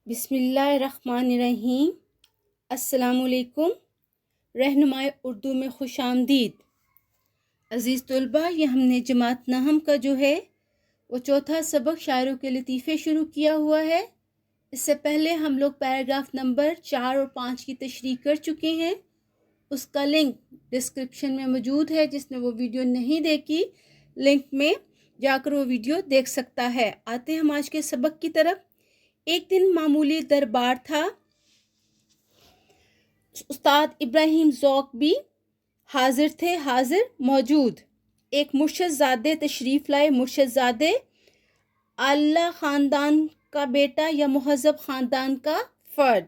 بسم اللہ الرحمن الرحیم۔ السلام علیکم۔ رہنمائے اردو میں خوش آمدید۔ عزیز طلبہ، یہ ہم نے جماعت نہم کا جو ہے وہ چوتھا سبق شاعروں کے لطیفے شروع کیا ہوا ہے۔ اس سے پہلے ہم لوگ پیراگراف نمبر 4 اور 5 کی تشریح کر چکے ہیں۔ اس کا لنک ڈسکرپشن میں موجود ہے، جس نے وہ ویڈیو نہیں دیکھی لنک میں جا کر وہ ویڈیو دیکھ سکتا ہے۔ آتے ہیں ہم آج کے سبق کی طرف۔ ایک دن معمولی دربار تھا۔ استاد ابراہیم ذوق بھی حاضر تھے، حاضر موجود۔ ایک مرشد زادے تشریف لائے۔ مرشد زادے اعلیٰ خاندان کا بیٹا یا مہذب خاندان کا فرد۔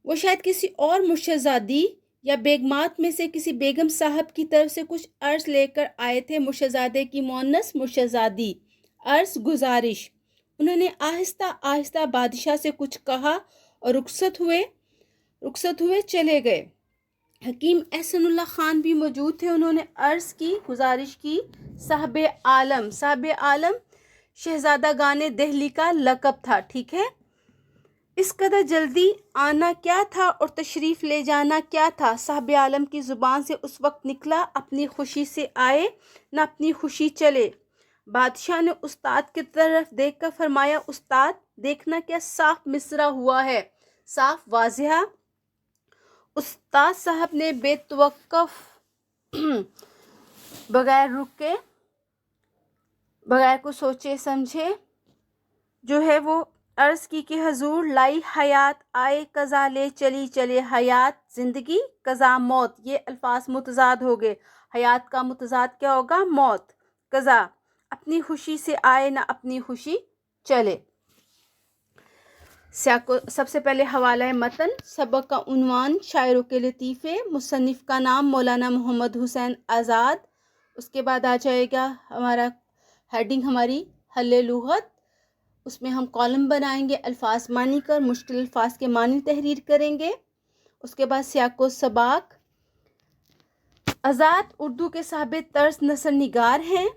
وہ شاید کسی اور مرشد زادی یا بیگمات میں سے کسی بیگم صاحب کی طرف سے کچھ عرض لے کر آئے تھے۔ مرشد زادے کی مؤنث مرشد زادی۔ عرض، گزارش۔ انہوں نے آہستہ آہستہ بادشاہ سے کچھ کہا اور رخصت ہوئے چلے گئے۔ حکیم احسن اللہ خان بھی موجود تھے۔ انہوں نے عرض کی، گزارش کی۔ صاحب عالم شہزادہ گانے دہلی کا لقب تھا، ٹھیک ہے۔ اس قدر جلدی آنا کیا تھا اور تشریف لے جانا کیا تھا؟ صاحب عالم کی زبان سے اس وقت نکلا، اپنی خوشی سے آئے نہ اپنی خوشی چلے۔ بادشاہ نے استاد کی طرف دیکھ کر فرمایا، استاد، دیکھنا کیا صاف مصرع ہوا ہے، صاف واضح۔ استاد صاحب نے بے توقف بغیر رکے، بغیر کو سوچے سمجھے جو ہے وہ عرض کی کہ حضور، لائی حیات آئے قضا لے چلی چلے۔ حیات زندگی، قضا موت، یہ الفاظ متضاد ہو گئے۔ حیات کا متضاد کیا ہوگا؟ موت۔ قضا، اپنی خوشی سے آئے نہ اپنی خوشی چلے۔ سب سے پہلے حوالہ متن، سبق کا عنوان شاعروں کے لطیفے، مصنف کا نام مولانا محمد حسین آزاد۔ اس کے بعد آ جائے گا ہمارا ہیڈنگ، ہماری حل لغت۔ اس میں ہم کالم بنائیں گے، الفاظ معنی کر مشکل الفاظ کے معنی تحریر کریں گے۔ اس کے بعد سیاق و سباق۔ آزاد اردو کے صاحب طرز نثر نگار ہیں۔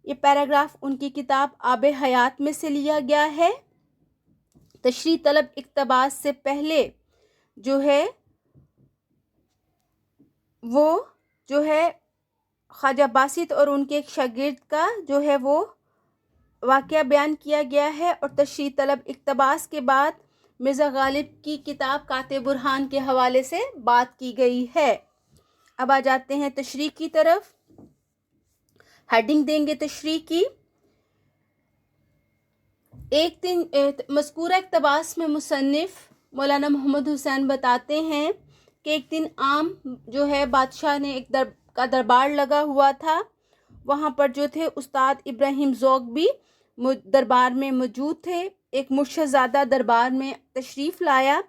یہ پیراگراف ان کی کتاب آب حیات میں سے لیا گیا ہے۔ تشریح طلب اقتباس سے پہلے جو ہے خواجہ باسط اور ان کے ایک شاگرد کا جو ہے وہ واقعہ بیان کیا گیا ہے، اور تشریح طلب اقتباس کے بعد مرزا غالب کی کتاب کاتب برہان کے حوالے سے بات کی گئی ہے۔ اب آ جاتے ہیں تشریح کی طرف۔ ہیڈنگ دیں گے تشریح کی۔ ایک دن مذکورہ اقتباس میں مصنف مولانا محمد حسین بتاتے ہیں کہ ایک دن عام جو ہے بادشاہ نے ایک کا دربار لگا ہوا تھا۔ وہاں پر جو تھے استاد ابراہیم ذوق بھی دربار میں موجود تھے۔ ایک مرشد زادہ دربار میں تشریف لایا۔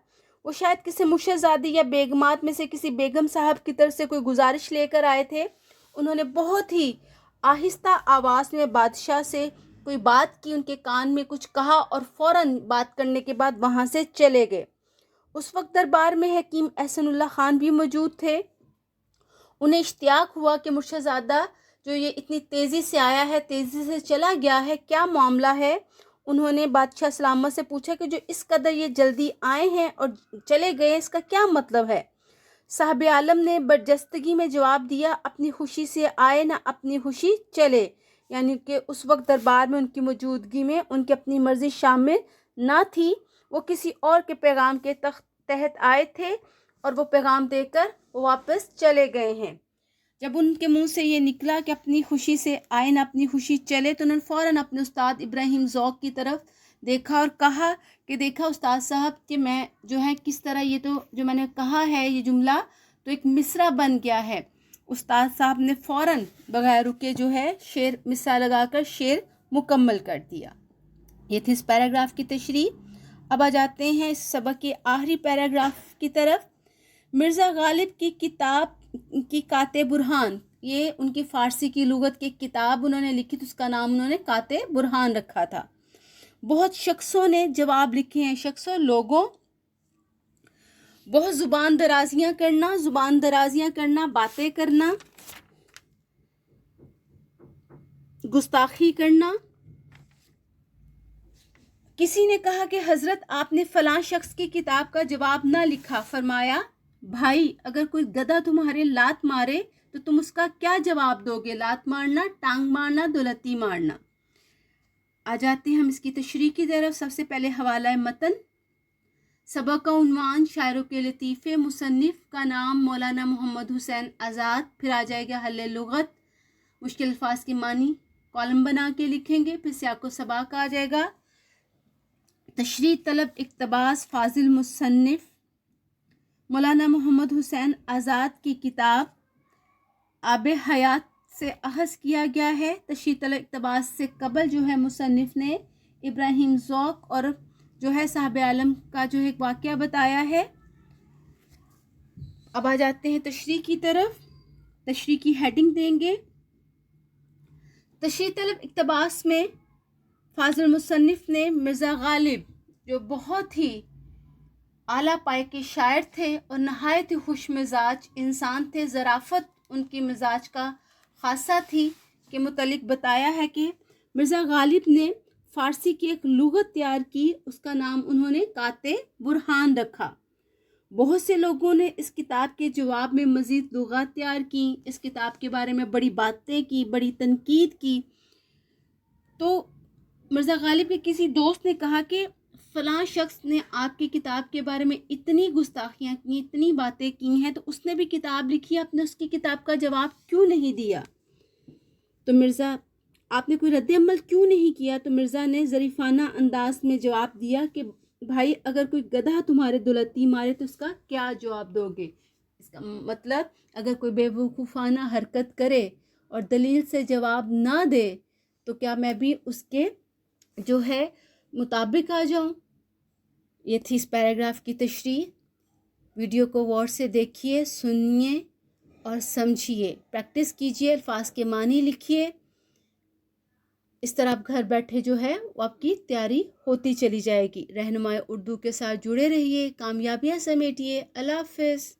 وہ شاید کسی مرشد زادی یا بیگمات میں سے کسی بیگم صاحب کی طرف سے کوئی گزارش لے کر آئے تھے۔ انہوں نے بہت ہی آہستہ آواز میں بادشاہ سے کوئی بات کی، ان کے کان میں کچھ کہا اور فوراً بات کرنے کے بعد وہاں سے چلے گئے۔ اس وقت دربار میں حکیم احسن اللہ خان بھی موجود تھے۔ انہیں اشتیاق ہوا کہ مرشد زادہ جو یہ اتنی تیزی سے آیا ہے، تیزی سے چلا گیا ہے، کیا معاملہ ہے؟ انہوں نے بادشاہ سلامت سے پوچھا کہ جو اس قدر یہ جلدی آئے ہیں اور چلے گئے، اس کا کیا مطلب ہے؟ صاحب عالم نے برجستگی میں جواب دیا، اپنی خوشی سے آئے نہ اپنی خوشی چلے، یعنی کہ اس وقت دربار میں ان کی موجودگی میں ان کی اپنی مرضی شامل نہ تھی۔ وہ کسی اور کے پیغام کے تحت آئے تھے اور وہ پیغام دے کر وہ واپس چلے گئے ہیں۔ جب ان کے منہ سے یہ نکلا کہ اپنی خوشی سے آئے نہ اپنی خوشی چلے، تو انہوں نے فوراً اپنے استاد ابراہیم ذوق کی طرف دیکھا اور کہا کہ دیکھا استاد صاحب کہ میں جو ہے کس طرح یہ تو جو میں نے کہا ہے یہ جملہ تو ایک مصرع بن گیا ہے۔ استاد صاحب نے فوراً بغیر رکے جو ہے شعر مصرع لگا کر شعر مکمل کر دیا۔ یہ تھی اس پیراگراف کی تشریح۔ اب آ جاتے ہیں اس سبق کے آخری پیراگراف کی طرف۔ مرزا غالب کی کتاب کی کاتب برہان، یہ ان کی فارسی کی لغت کی کتاب انہوں نے لکھی، تو اس کا نام انہوں نے کاتب برہان رکھا تھا۔ بہت شخصوں نے جواب لکھے ہیں، لوگوں، بہت زبان درازیاں کرنا، باتیں کرنا، گستاخی کرنا، کسی نے کہا کہ حضرت آپ نے فلاں شخص کی کتاب کا جواب نہ لکھا. فرمایا بھائی اگر کوئی گدھا تمہارے لات مارے تو تم اس کا کیا جواب دو گے؟ لات مارنا، ٹانگ مارنا، دولتی مارنا. آ جاتے ہیں ہم اس کی تشریح کی طرف. سب سے پہلے حوالہ متن. سبق کا عنوان شاعروں کے لطیفے. مصنف کا نام مولانا محمد حسین آزاد. پھر آ جائے گا حل لغت، مشکل الفاظ کے معنی کالم بنا کے لکھیں گے. پھر سیاق و سباق آ جائے گا. تشریح طلب اقتباس فاضل مصنف مولانا محمد حسین آزاد کی کتاب آب حیات سے اخذ کیا گیا ہے. تشریح طلب اقتباس سے قبل جو ہے مصنف نے ابراہیم ذوق اور جو ہے صاحب عالم کا جو ہے ایک واقعہ بتایا ہے. اب آ جاتے ہیں تشریح کی طرف. تشریح کی ہیڈنگ دیں گے. تشریح طلب اقتباس میں فاضل مصنف نے مرزا غالب جو بہت ہی اعلیٰ پائے کے شاعر تھے اور نہایت ہی خوش مزاج انسان تھے، ظرافت ان کی مزاج کا خاصہ تھی، کے متعلق بتایا ہے کہ مرزا غالب نے فارسی کی ایک لغت تیار کی. اس کا نام انہوں نے کاتے برہان رکھا. بہت سے لوگوں نے اس کتاب کے جواب میں مزید لغات تیار کی، اس کتاب کے بارے میں بڑی باتیں کی، بڑی تنقید کی. تو مرزا غالب کے کسی دوست نے کہا کہ فلاں شخص نے آپ کی کتاب کے بارے میں اتنی گستاخیاں کی، اتنی باتیں کی ہیں، تو اس نے بھی کتاب لکھی، آپ نے اس کی کتاب کا جواب کیوں نہیں دیا؟ تو مرزا آپ نے کوئی رد عمل کیوں نہیں کیا؟ تو مرزا نے ظریفانہ انداز میں جواب دیا کہ بھائی اگر کوئی گدھا تمہارے دولتی مارے تو اس کا کیا جواب دو گے؟ اس کا مطلب اگر کوئی بے وقوفانہ حرکت کرے اور دلیل سے جواب نہ دے تو کیا میں بھی اس کے جو ہے مطابق آ جاؤں؟ یہ تھی اس پیراگراف کی تشریح. ویڈیو کو غور سے دیکھیے، سنیے اور سمجھیے، پریکٹس کیجیے، الفاظ کے معنی لکھیے. اس طرح آپ گھر بیٹھے جو ہے وہ آپ کی تیاری ہوتی چلی جائے گی. رہنمائے اردو کے ساتھ جڑے رہیے، کامیابیاں سمیٹیے. اللہ حافظ.